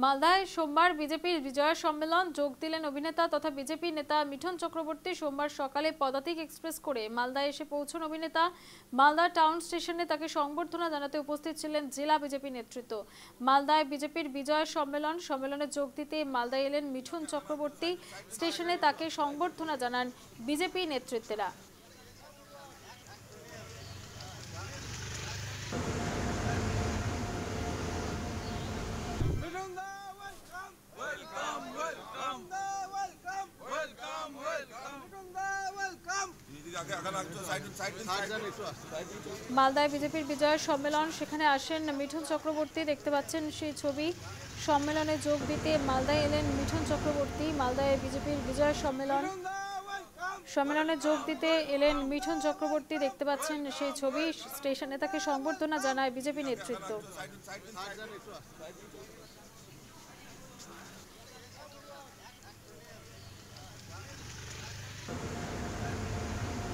মালদায় সোমবার বিজেপির বিজয় সম্মেলন যোগ দিলেন অভিনেতা তথা বিজেপি নেতা মিঠুন চক্রবর্তী। সোমবার সকালে পদাতিক এক্সপ্রেস করে মালদায় এসে পৌঁছন অভিনেতা। মালদা টাউন স্টেশনে তাকে সংবর্ধনা জানাতে উপস্থিত ছিলেন জেলা বিজেপি নেতৃত্ব। মালদায় বিজেপির বিজয় সম্মেলনে যোগ দিতে মালদায় এলেন মিঠুন চক্রবর্তী। স্টেশনে তাকে সংবর্ধনা জানান বিজেপি নেতৃত্বেরা। মালদায় বিজেপির বিজয় সম্মেলন, সেখানে আসেন মিঠুন চক্রবর্তী। দেখতে পাচ্ছেন সেই ছবি। সম্মেলনে যোগ দিতে মালদায় এলেন মিঠুন চক্রবর্তী। মালদায় বিজেপির বিজয় সম্মেলনে যোগ দিতে এলেন মিঠুন চক্রবর্তী। দেখতে পাচ্ছেন সেই ছবি। স্টেশনে তাকে সংবর্ধনা জানায় বিজেপি নেতৃত্ব।